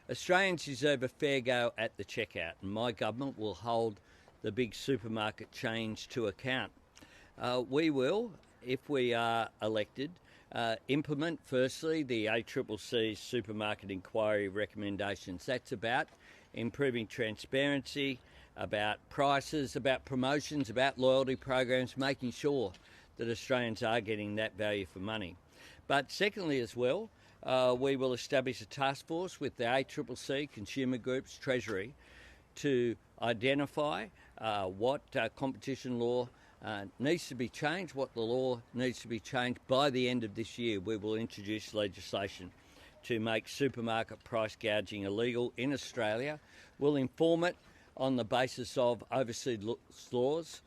Australians deserve a fair go at the checkout, and my government will hold the big supermarket chains to account. We will, if we are elected, implement firstly the ACCC's supermarket inquiry recommendations. That's about improving transparency, about prices, about promotions, about loyalty programs, making sure that Australians are getting that value for money. But secondly as well, we will establish a task force with the ACCC, consumer groups, Treasury, to identify what competition law needs to be changed, what the law needs to be changed. By the end of this year, we will introduce legislation to make supermarket price gouging illegal in Australia. We'll inform it on the basis of overseas laws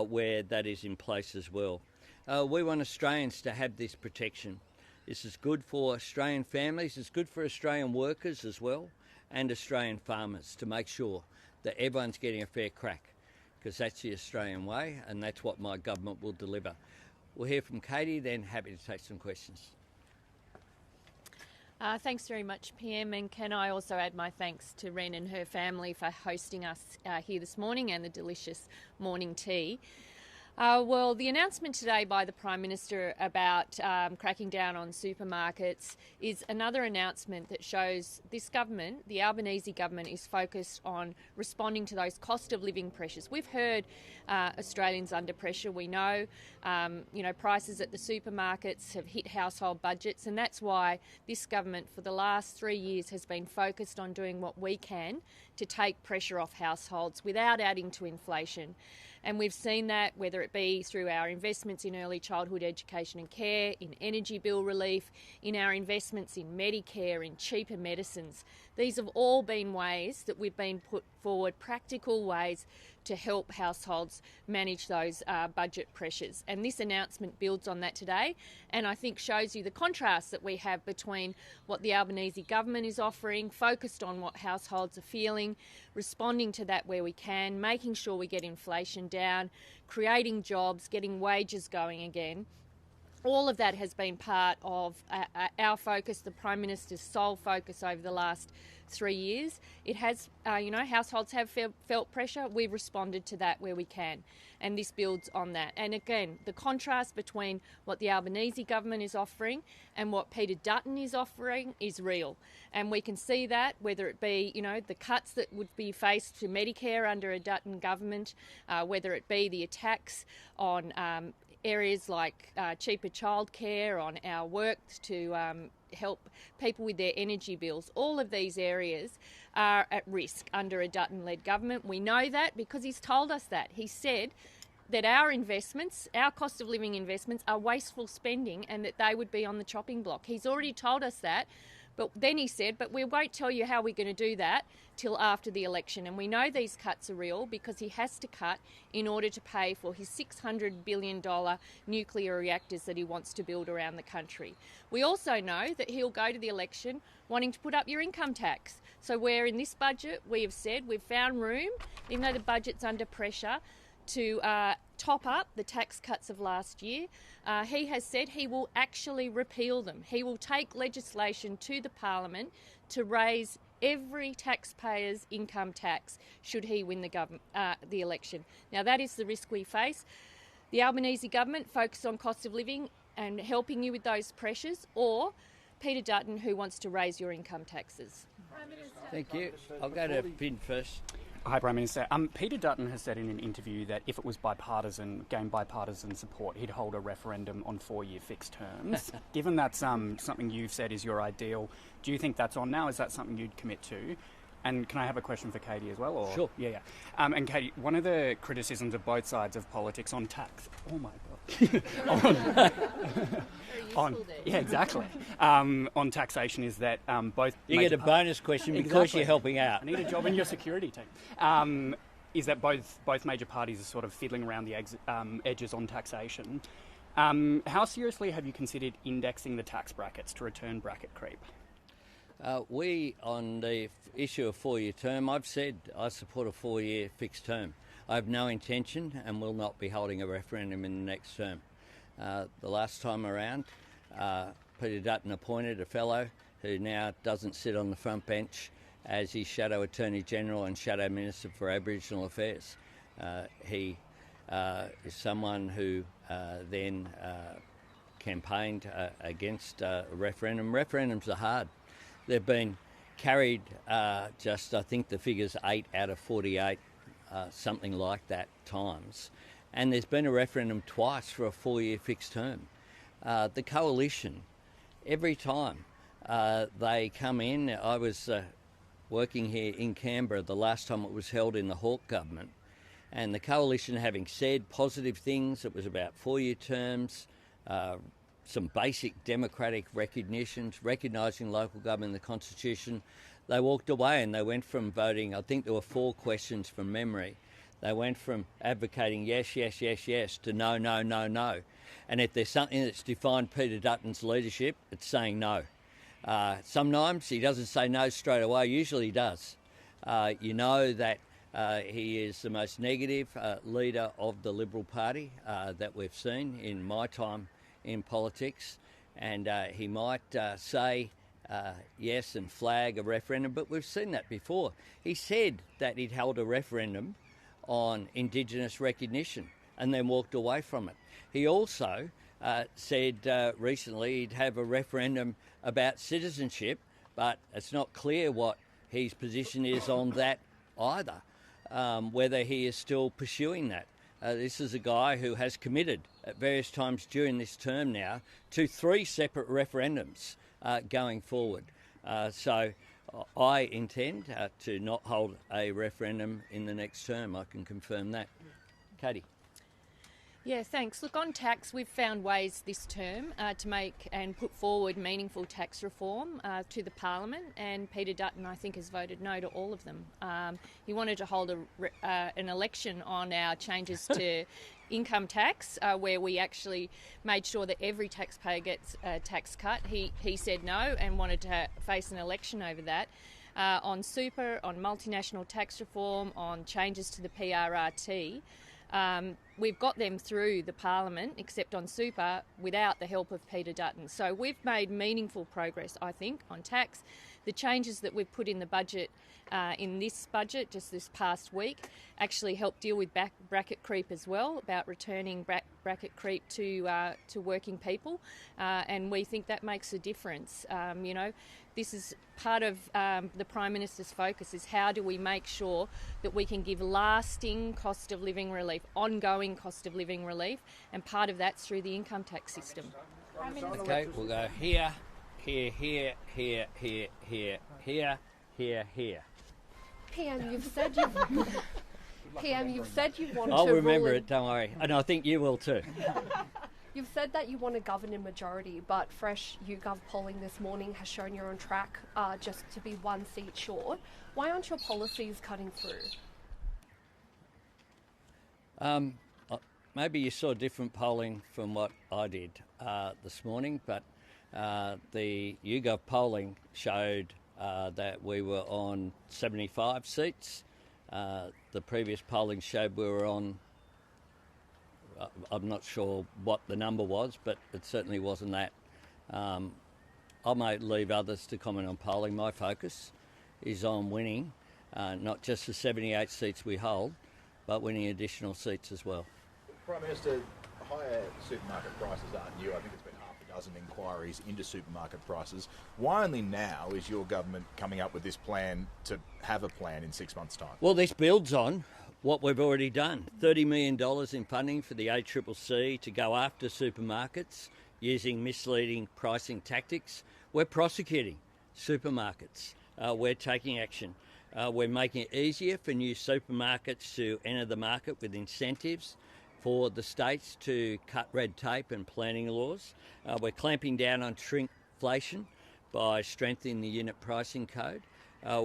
where that is in place as well. We want Australians to have this protection. This is good for Australian families, it's good for Australian workers as well, and Australian farmers, to make sure that everyone's getting a fair crack, because that's the Australian way, and that's what my government will deliver. We'll hear from Katie, then happy to take some questions. Thanks very much, PM, and can I also add my thanks to Ren and her family for hosting us here this morning and the delicious morning tea. Well, the announcement today by the Prime Minister about cracking down on supermarkets is another announcement that shows this government, the Albanese government, is focused on responding to those cost of living pressures. We've heard Australians under pressure. We know, prices at the supermarkets have hit household budgets, and that's why this government for the last 3 years has been focused on doing what we can to take pressure off households without adding to inflation. And we've seen that, whether it be through our investments in early childhood education and care, in energy bill relief, in our investments in Medicare, in cheaper medicines. These have all been ways that we've been put forward, practical ways to help households manage those budget pressures. And this announcement builds on that today, and I think shows you the contrast that we have between what the Albanese government is offering, focused on what households are feeling, responding to that where we can, making sure we get inflation down, creating jobs, getting wages going again. All of that has been part of our focus, the Prime Minister's sole focus over the last 3 years. It has, households have felt pressure. We've responded to that where we can, and this builds on that. And again, the contrast between what the Albanese government is offering and what Peter Dutton is offering is real. And we can see that, whether it be, the cuts that would be faced to Medicare under a Dutton government, whether it be the attacks on areas like cheaper childcare, on our work to help people with their energy bills. All of these areas are at risk under a Dutton-led government. We know that because he's told us that. He said that our investments, our cost of living investments, are wasteful spending and that they would be on the chopping block. He's already told us that. But then he said, but we won't tell you how we're going to do that till after the election. And we know these cuts are real because he has to cut in order to pay for his $600 billion nuclear reactors that he wants to build around the country. We also know that he'll go to the election wanting to put up your income tax. So where in this budget we have said we've found room, even though the budget's under pressure, to top up the tax cuts of last year. He has said he will actually repeal them. He will take legislation to the Parliament to raise every taxpayer's income tax should he win the election. Now that is the risk we face. The Albanese government focus on cost of living and helping you with those pressures, or Peter Dutton, who wants to raise your income taxes. Thank you. I'll go to Finn first. Hi, Prime Minister. Peter Dutton has said in an interview that if it was gained bipartisan support, he'd hold a referendum on 4-year fixed terms. Given that's something you've said is your ideal, do you think that's on now? Is that something you'd commit to? And can I have a question for Katie as well? Or? Sure. Yeah. And Katie, one of the criticisms of both sides of politics on tax... Oh, my God. Exactly. On taxation is that both... You get a bonus question because you're helping out. I need a job in your security team. Is that both major parties are sort of fiddling around the edges on taxation. How seriously have you considered indexing the tax brackets to return bracket creep? We, on the issue of 4-year term, I've said I support a 4-year fixed term. I have no intention and will not be holding a referendum in the next term. The last time around, Peter Dutton appointed a fellow who now doesn't sit on the front bench as his Shadow Attorney General and Shadow Minister for Aboriginal Affairs. He is someone who then campaigned against a referendum. Referendums are hard. They've been carried I think the figure's 8 out of 48, something like that, times. And there's been a referendum twice for a 4-year fixed term. The coalition, every time they come in, I was working here in Canberra the last time it was held in the Hawke government, and the coalition having said positive things, it was about 4-year terms, some basic democratic recognitions, recognising local government in the Constitution. They walked away and they went from voting, I think there were 4 questions from memory. They went from advocating yes, yes, yes, yes to no, no, no, no. And if there's something that's defined Peter Dutton's leadership, it's saying no. Sometimes he doesn't say no straight away, usually he does. You know that he is the most negative leader of the Liberal Party that we've seen in my time in politics, and he might say yes and flag a referendum, but we've seen that before. He said that he'd held a referendum on Indigenous recognition and then walked away from it. He also said recently he'd have a referendum about citizenship, but it's not clear what his position is on that either, whether he is still pursuing that. This is a guy who has committed at various times during this term now to 3 separate referendums going forward. So I intend to not hold a referendum in the next term. I can confirm that. Katie. Yeah, thanks. Look, on tax, we've found ways this term to make and put forward meaningful tax reform to the Parliament, and Peter Dutton, I think, has voted no to all of them. He wanted to hold an election on our changes to income tax, where we actually made sure that every taxpayer gets a tax cut. He said no and wanted to face an election over that. On super, on multinational tax reform, on changes to the PRRT, we've got them through the Parliament, except on super, without the help of Peter Dutton. So we've made meaningful progress, I think, on tax. The changes that we've put in the budget, in this budget, just this past week, actually help deal with bracket creep as well, about returning bracket creep to working people, and we think that makes a difference. You know, this is part of the Prime Minister's focus, is how do we make sure that we can give lasting cost of living relief, ongoing cost of living relief, and part of that's through the income tax system. Okay, we'll go here, here, here, here, here, here, here, here, here. PM, you've said you want I'll to remember it, don't worry. And I think you will too. You've said that you want to govern in majority, but fresh YouGov polling this morning has shown you're on track just to be 1 seat short. Why aren't your policies cutting through? Maybe you saw different polling from what I did this morning, but the YouGov polling showed that we were on 75 seats. The previous polling showed we were on, I'm not sure what the number was, but it certainly wasn't that. I may leave others to comment on polling. My focus is on winning, not just the 78 seats we hold, but winning additional seats as well. Prime Minister, higher supermarket prices aren't new. I think it's been half a dozen inquiries into supermarket prices. Why only now is your government coming up with this plan to have a plan in 6 months' time? Well, this builds on what we've already done. $30 million in funding for the ACCC to go after supermarkets using misleading pricing tactics. We're prosecuting supermarkets. We're taking action. We're making it easier for new supermarkets to enter the market with incentives for the states to cut red tape and planning laws. We're clamping down on shrinkflation by strengthening the unit pricing code.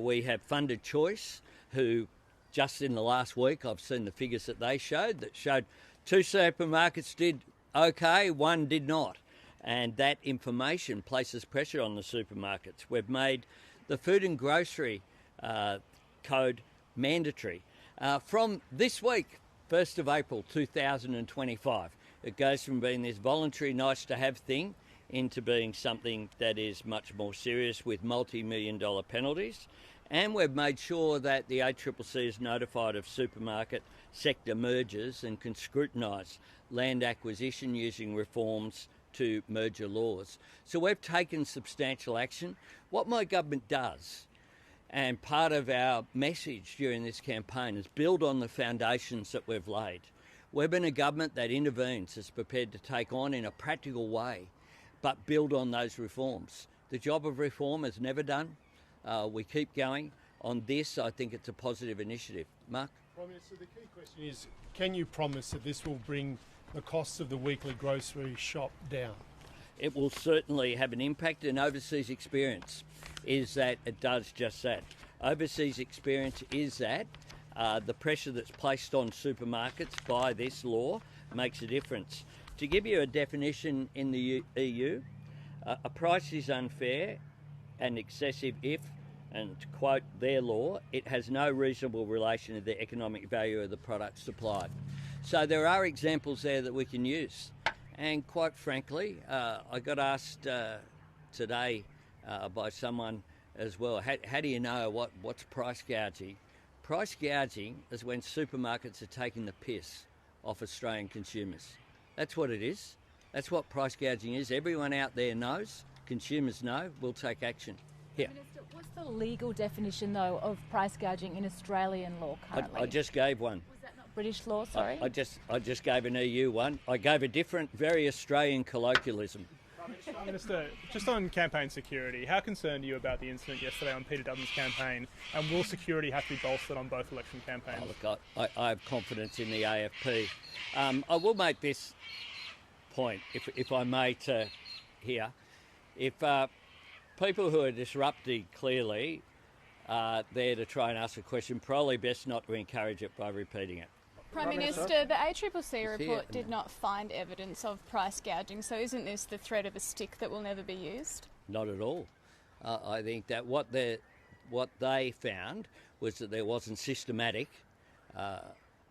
We have Funded Choice, who just in the last week I've seen the figures that showed 2 supermarkets did okay, 1 did not. And that information places pressure on the supermarkets. We've made the food and grocery code mandatory from this week, 1st of April 2025. It goes from being this voluntary nice-to-have thing into being something that is much more serious with multi-million-dollar penalties. And we've made sure that the ACCC is notified of supermarket sector mergers and can scrutinise land acquisition using reforms to merger laws. So we've taken substantial action. What my government does, and part of our message during this campaign, is build on the foundations that we've laid. We've been a government that intervenes, is prepared to take on in a practical way, but build on those reforms. The job of reform is never done. We keep going. On this, I think it's a positive initiative. Mark? Prime Minister, the key question is, can you promise that this will bring the costs of the weekly grocery shop down? It will certainly have an impact, and overseas experience is that it does just that. Overseas experience is that the pressure that's placed on supermarkets by this law makes a difference. To give you a definition in the EU, a price is unfair and excessive if, and to quote their law, it has no reasonable relation to the economic value of the product supplied. So there are examples there that we can use. And quite frankly, I got asked today by someone as well, how do you know what's price gouging? Price gouging is when supermarkets are taking the piss off Australian consumers. That's what it is. That's what price gouging is. Everyone out there knows, consumers know, we'll take action. Here. Minister, what's the legal definition, though, of price gouging in Australian law currently? I just gave one. Was that not British law, sorry? I just gave an EU one. I gave a different, very Australian colloquialism. Prime Minister, just on campaign security, how concerned are you about the incident yesterday on Peter Dutton's campaign, and will security have to be bolstered on both election campaigns? Oh, look, I have confidence in the AFP. I will make this point, if I may, to here. If people who are disrupting clearly are there to try and ask a question, probably best not to encourage it by repeating it. Prime Minister, the ACCC report did not find evidence of price gouging, so isn't this the threat of a stick that will never be used? Not at all. I think that what they found was that there wasn't systematic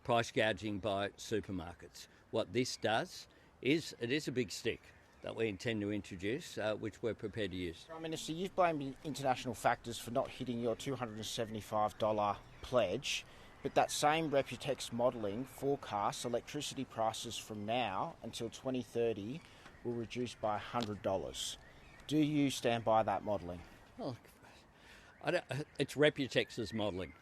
price gouging by supermarkets. What this does is it is a big stick that we intend to introduce, which we're prepared to use. Prime Minister, you've blamed international factors for not hitting your $275 pledge, but that same Reputex modelling forecasts electricity prices from now until 2030 will reduce by $100. Do you stand by that modelling? Well, it's Reputex's modelling.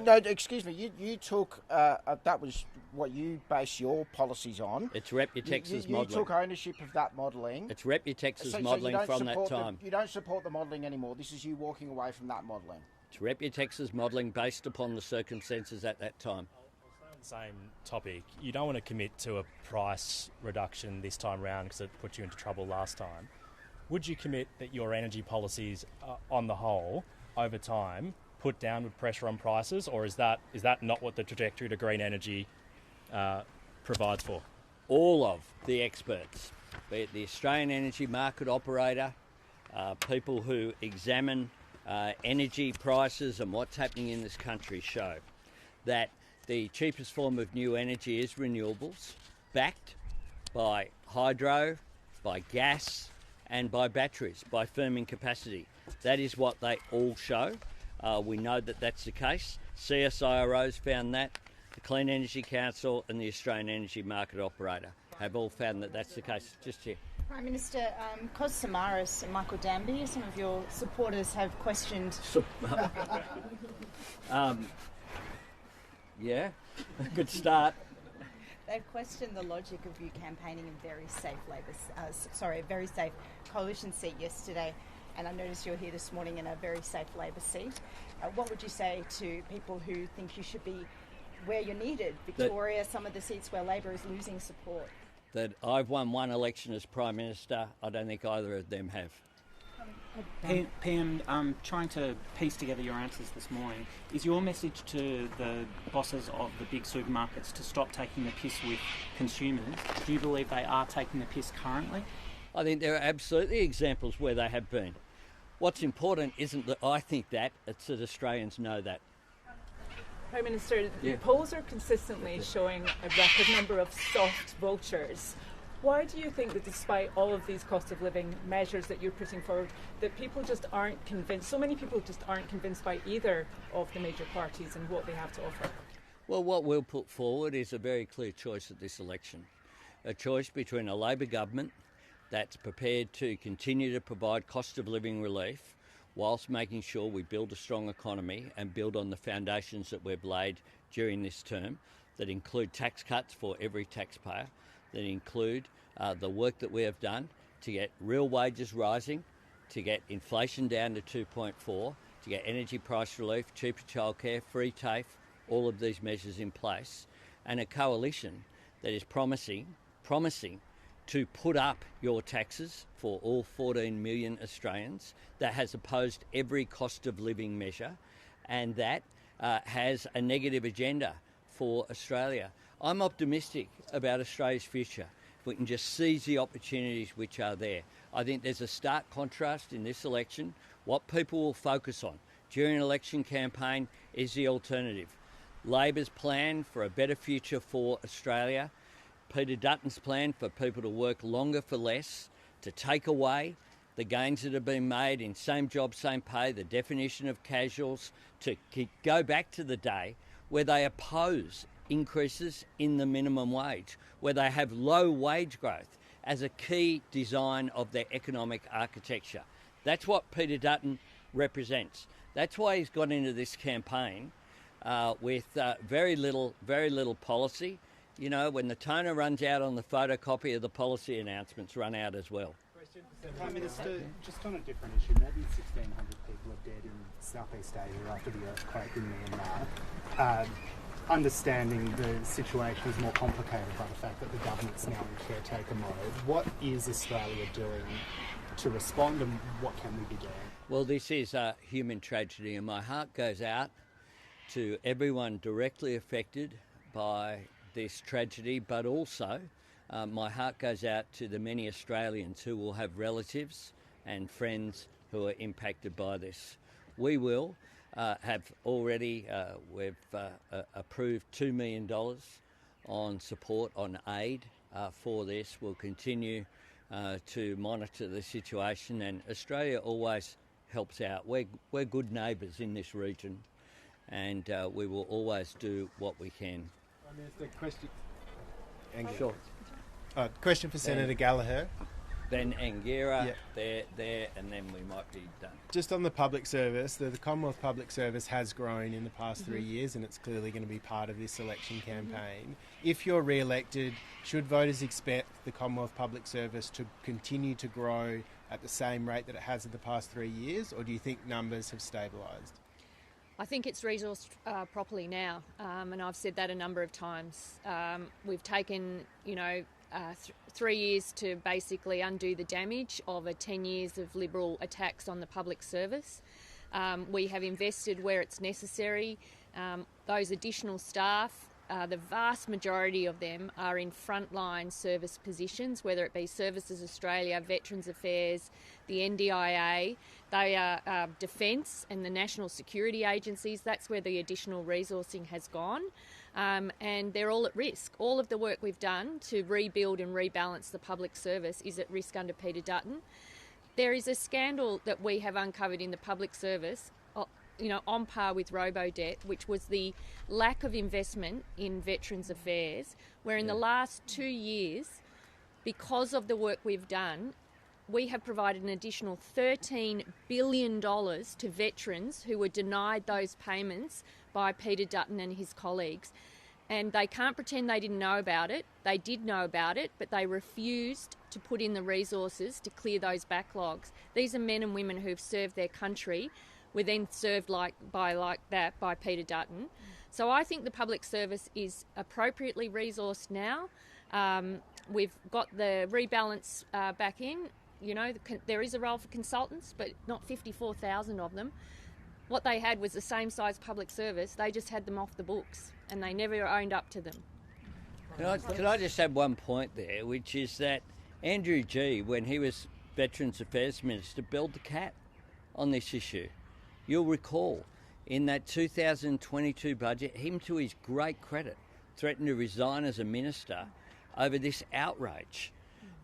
No, excuse me. You took that was what you base your policies on. It's Reputex's modelling. You took ownership of that modelling. It's Reputex's modelling from that time. You don't support the modelling anymore. This is you walking away from that modelling. It's Reputex's modelling based upon the circumstances at that time. On the same topic, you don't want to commit to a price reduction this time round because it put you into trouble last time. Would you commit that your energy policies, on the whole, over time, put downward pressure on prices, or is that not what the trajectory to green energy provides for? All of the experts, be it the Australian Energy Market Operator, people who examine energy prices and what's happening in this country, show that the cheapest form of new energy is renewables, backed by hydro, by gas and by batteries, by firming capacity. That is what they all show. We know that that's the case. CSIRO's found that. The Clean Energy Council and the Australian Energy Market Operator have all found that that's the case. Just here. Prime Minister, Cos Samaras and Michael Danby, some of your supporters have questioned... Yeah, good start. They've questioned the logic of you campaigning a very safe coalition seat yesterday, and I noticed you're here this morning in a very safe Labor seat. What would you say to people who think you should be where you're needed? Victoria, some of the seats where Labor is losing support. That I've won one election as Prime Minister. I don't think either of them have. PM, trying to piece together your answers this morning, is your message to the bosses of the big supermarkets to stop taking the piss with consumers? Do you believe they are taking the piss currently? I think there are absolutely examples where they have been. What's important isn't that I think that, it's that Australians know that. Prime Minister, the polls are consistently showing a record number of soft voters. Why do you think that despite all of these cost of living measures that you're putting forward, that people just aren't convinced, so many people just aren't convinced by either of the major parties and what they have to offer? Well, what we'll put forward is a very clear choice at this election. A choice between a Labor government that's prepared to continue to provide cost of living relief whilst making sure we build a strong economy and build on the foundations that we've laid during this term, that include tax cuts for every taxpayer, that include the work that we have done to get real wages rising, to get inflation down to 2.4, to get energy price relief, cheaper childcare, free TAFE, all of these measures in place, and a coalition that is promising to put up your taxes for all 14 million Australians, that has opposed every cost of living measure, and that has a negative agenda for Australia. I'm optimistic about Australia's future. If we can just seize the opportunities which are there. I think there's a stark contrast in this election. What people will focus on during an election campaign is the alternative. Labor's plan for a better future for Australia, Peter Dutton's plan for people to work longer for less, to take away the gains that have been made in same job, same pay, the definition of casuals, to go back to the day where they oppose increases in the minimum wage, where they have low wage growth as a key design of their economic architecture. That's what Peter Dutton represents. That's why he's got into this campaign with very little policy. You know, when the toner runs out on the photocopy of the policy announcements run out as well. Prime Minister, just on a different issue, more than 1,600 people are dead in Southeast Asia after the earthquake in Myanmar. Understanding the situation is more complicated by the fact that the government's now in caretaker mode. What is Australia doing to respond, and what can we be doing? Well, this is a human tragedy, and my heart goes out to everyone directly affected by this tragedy, but also my heart goes out to the many Australians who will have relatives and friends who are impacted by this. We will have already, we've approved $2 million on support, on aid for this. We'll continue to monitor the situation, and Australia always helps out. We're good neighbours in this region, and we will always do what we can. Question. Sure. Question for Senator Gallagher. Then Angira, there, and then we might be done. Just on the public service, the Commonwealth Public Service has grown in the past 3 years, and it's clearly going to be part of this election campaign. If you're re-elected, should voters expect the Commonwealth Public Service to continue to grow at the same rate that it has in the past 3 years, or do you think numbers have stabilised? I think it's resourced properly now, and I've said that a number of times. We've taken, 3 years to basically undo the damage of 10 years of Liberal attacks on the public service. We have invested where it's necessary. Those additional staff, the vast majority of them are in frontline service positions, whether it be Services Australia, Veterans Affairs, the NDIA. They are defence and the national security agencies. That's where the additional resourcing has gone. And they're all at risk. All of the work we've done to rebuild and rebalance the public service is at risk under Peter Dutton. There is a scandal that we have uncovered in the public service, on par with Robodebt, which was the lack of investment in Veterans Affairs, where in the last 2 years, because of the work we've done, we have provided an additional $13 billion to veterans who were denied those payments by Peter Dutton and his colleagues. And they can't pretend they didn't know about it. They did know about it, but they refused to put in the resources to clear those backlogs. These are men and women who've served their country, were then served like that by Peter Dutton. So I think the public service is appropriately resourced now. We've got the rebalance back in. There is a role for consultants, but not 54,000 of them. What they had was the same size public service. They just had them off the books, and they never owned up to them. Can I just add one point there, which is that Andrew Gee, when he was Veterans Affairs Minister, belled the cat on this issue. You'll recall, in that 2022 budget, him, to his great credit, threatened to resign as a minister over this outrage.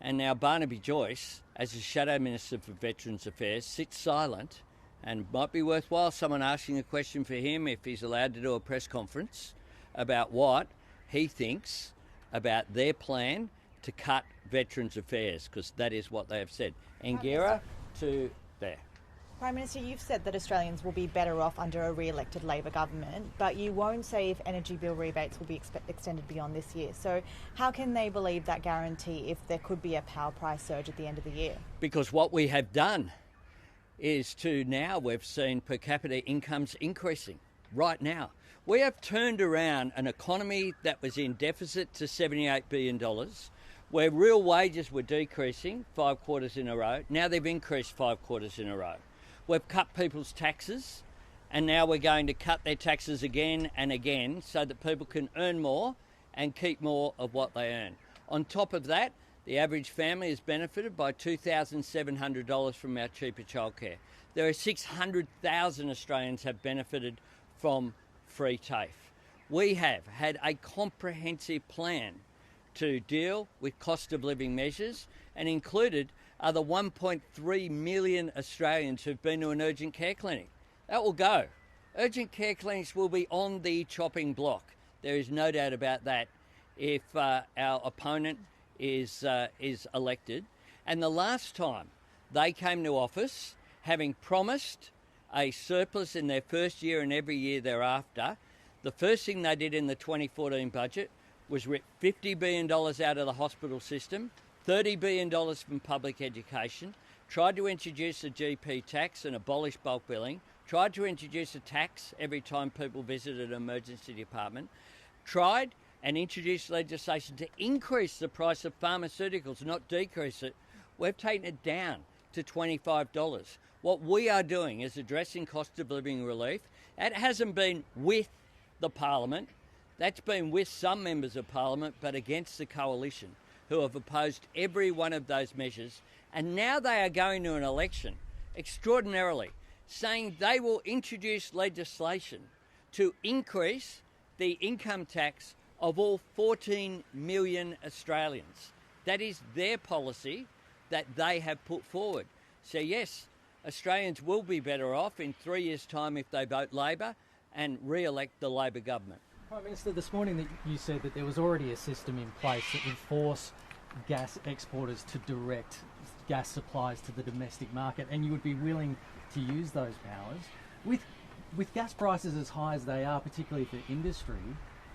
And now Barnaby Joyce, as the Shadow Minister for Veterans Affairs, sits silent, and it might be worthwhile someone asking a question for him if he's allowed to do a press conference about what he thinks about their plan to cut Veterans Affairs, because that is what they have said. Angira to there. Prime Minister, you've said that Australians will be better off under a re-elected Labor government, but you won't say if energy bill rebates will be extended beyond this year. So how can they believe that guarantee if there could be a power price surge at the end of the year? Because what we have done is we've seen per capita incomes increasing right now. We have turned around an economy that was in deficit to $78 billion, where real wages were decreasing 5 quarters in a row. Now they've increased 5 quarters in a row. We've cut people's taxes, and now we're going to cut their taxes again and again so that people can earn more and keep more of what they earn. On top of that, the average family has benefited by $2,700 from our cheaper childcare. There are 600,000 Australians have benefited from free TAFE. We have had a comprehensive plan to deal with cost of living measures, and included are the 1.3 million Australians who've been to an urgent care clinic. That will go. Urgent care clinics will be on the chopping block. There is no doubt about that if our opponent is elected. And the last time they came to office, having promised a surplus in their first year and every year thereafter, the first thing they did in the 2014 budget was rip $50 billion out of the hospital system, $30 billion from public education, tried to introduce a GP tax and abolish bulk billing, tried to introduce a tax every time people visited an emergency department, tried and introduced legislation to increase the price of pharmaceuticals, not decrease it. We've taken it down to $25. What we are doing is addressing cost of living relief. It hasn't been with the Parliament. That's been with some members of Parliament, but against the coalition, who have opposed every one of those measures. And now they are going to an election, extraordinarily, saying they will introduce legislation to increase the income tax of all 14 million Australians. That is their policy that they have put forward. So yes, Australians will be better off in 3 years' time if they vote Labor and re-elect the Labor government. Prime Minister, this morning that you said that there was already a system in place that would force gas exporters to direct gas supplies to the domestic market, and you would be willing to use those powers. With gas prices as high as they are, particularly for industry,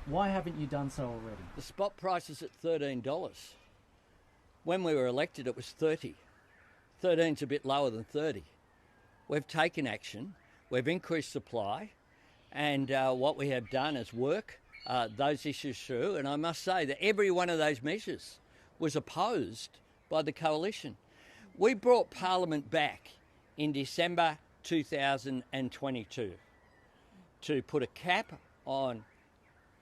why haven't you done so already? The spot price is at $13. When we were elected, it was $30. 13's a bit lower than 30. We've taken action, we've increased supply, and what we have done is work those issues through. And I must say that every one of those measures was opposed by the coalition. We brought Parliament back in December 2022 to put a cap on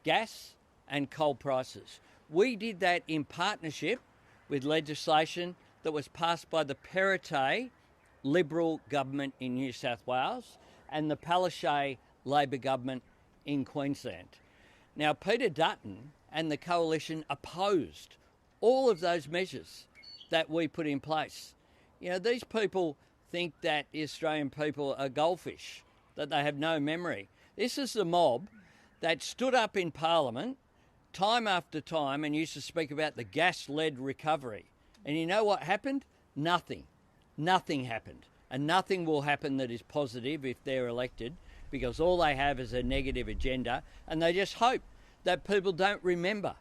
gas and coal prices. We did that in partnership with legislation that was passed by the Perrottet Liberal government in New South Wales and the Palaszczuk Labor government in Queensland. Now, Peter Dutton and the coalition opposed all of those measures that we put in place. You know, these people think that the Australian people are goldfish, that they have no memory. This is the mob that stood up in Parliament time after time and used to speak about the gas-led recovery. And you know what happened? Nothing. Nothing happened. And nothing will happen that is positive if they're elected, because all they have is a negative agenda, and they just hope that people don't remember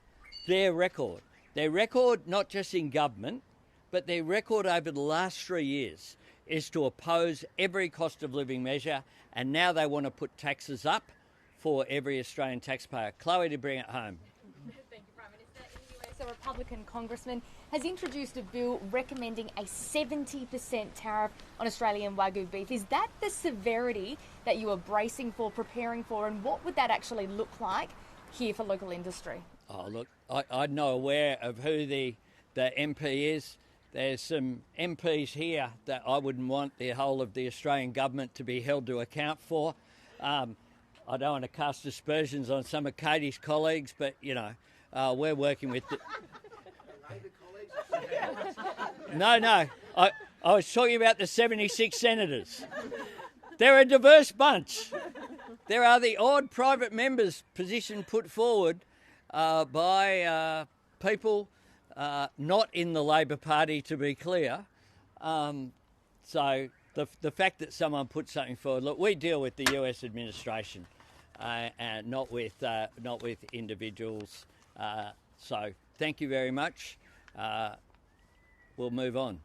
their record. Their record, not just in government, but their record over the last 3 years is to oppose every cost of living measure, and now they want to put taxes up for every Australian taxpayer. Chloe, to bring it home. Thank you, Prime Minister. In the US, a Republican congressman has introduced a bill recommending a 70% tariff on Australian Wagyu beef. Is that the severity that you are bracing for, preparing for, and what would that actually look like here for local industry? Oh, look, I'm not aware of who the MP is. There's some MPs here that I wouldn't want the whole of the Australian government to be held to account for. I don't want to cast aspersions on some of Katie's colleagues, but, you know, we're working with... No. I was talking about the 76 senators. They're a diverse bunch. There are the odd private members position put forward by people not in the Labor Party, to be clear. So the fact that someone put something forward, look, we deal with the US administration and not with individuals. So thank you very much. We'll move on.